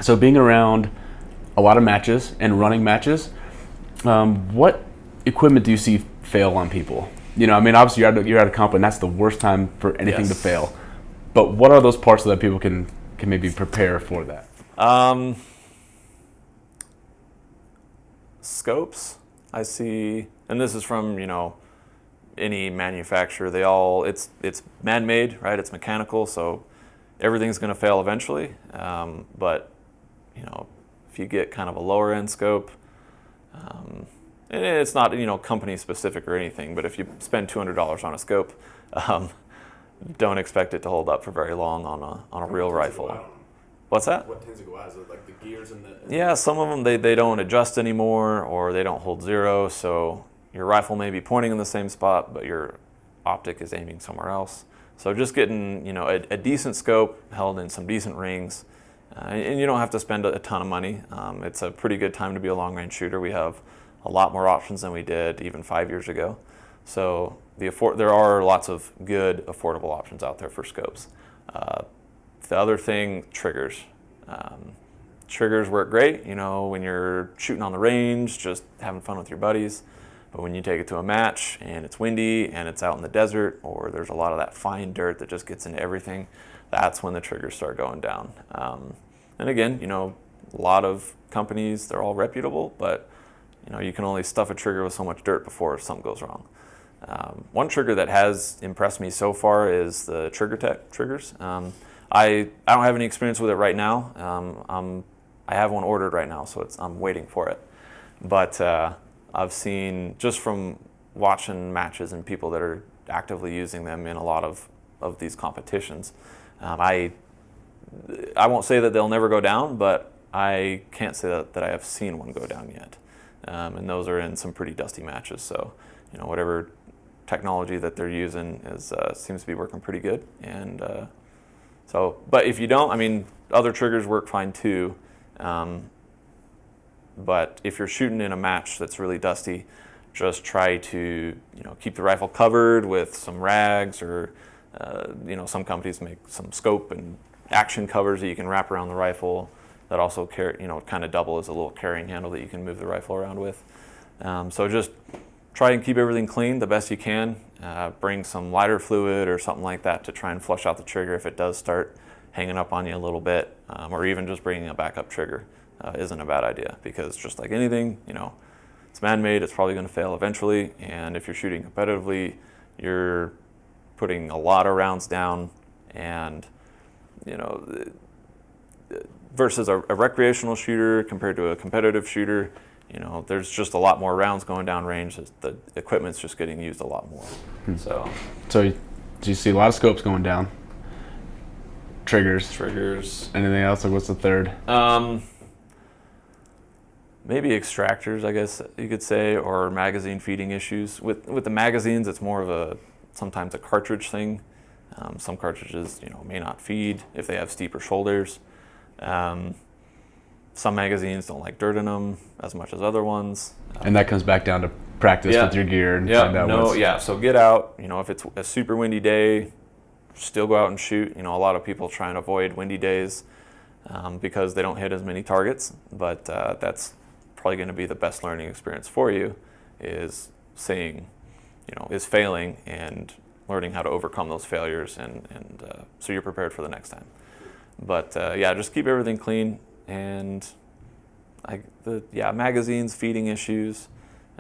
So being around a lot of matches and running matches, what equipment do you see fail on people? I mean, obviously you're at a comp and that's the worst time for anything to fail. But what are those parts so that people can maybe prepare for that? Scopes, I see, and this is from, any manufacturer. It's man-made, right? It's mechanical, so everything's going to fail eventually. But, if you get kind of a lower end scope, and it's not, company specific or anything, but if you spend $200 on a scope, don't expect it to hold up for very long on a real rifle. What's that? What tends to go out? Is it like the gears and the... Yeah, some of them, they don't adjust anymore, or they don't hold zero, so your rifle may be pointing in the same spot, but your optic is aiming somewhere else. So just getting, a decent scope held in some decent rings, and you don't have to spend a ton of money. It's a pretty good time to be a long-range shooter. We have a lot more options than we did even 5 years ago. So there are lots of good, affordable options out there for scopes. The other thing, triggers. Triggers work great, when you're shooting on the range, just having fun with your buddies. But when you take it to a match and it's windy and it's out in the desert, or there's a lot of that fine dirt that just gets into everything, that's when the triggers start going down. And again, a lot of companies, they're all reputable, but you can only stuff a trigger with so much dirt before something goes wrong. One trigger that has impressed me so far is the TriggerTech triggers. I don't have any experience with it right now. I have one ordered right now, so I'm waiting for it. But I've seen, just from watching matches and people that are actively using them in a lot of these competitions, I won't say that they'll never go down, but I can't say that I have seen one go down yet. And those are in some pretty dusty matches. So, whatever technology that they're using seems to be working pretty good. And but if you don't, I mean, other triggers work fine too. But if you're shooting in a match that's really dusty, just try to keep the rifle covered with some rags, or some companies make some scope and action covers that you can wrap around the rifle that also kind of double as a little carrying handle that you can move the rifle around with. So just try and keep everything clean the best you can. Bring some lighter fluid or something like that to try and flush out the trigger if it does start hanging up on you a little bit, or even just bringing a backup trigger isn't a bad idea, because just like anything, it's man-made, it's probably going to fail eventually, and if you're shooting competitively, you're putting a lot of rounds down, and versus a recreational shooter compared to a competitive shooter, there's just a lot more rounds going down range. The equipment's just getting used a lot more. So do you see a lot of scopes going down? Triggers. Anything else? Like, what's the third? Maybe extractors, I guess you could say, or magazine feeding issues. With the magazines, it's more of sometimes a cartridge thing. Some cartridges, may not feed if they have steeper shoulders. Some magazines don't like dirt in them as much as other ones. And that comes back down to practice with your gear and find out So get out. If it's a super windy day, still go out and shoot. A lot of people try and avoid windy days because they don't hit as many targets. But that's probably going to be the best learning experience for you, is seeing, is failing and learning how to overcome those failures, and so you're prepared for the next time. But just keep everything clean, and magazines, feeding issues.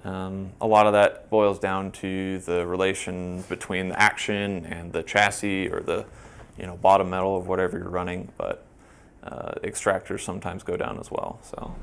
A lot of that boils down to the relation between the action and the chassis, or the bottom metal of whatever you're running. But extractors sometimes go down as well. So.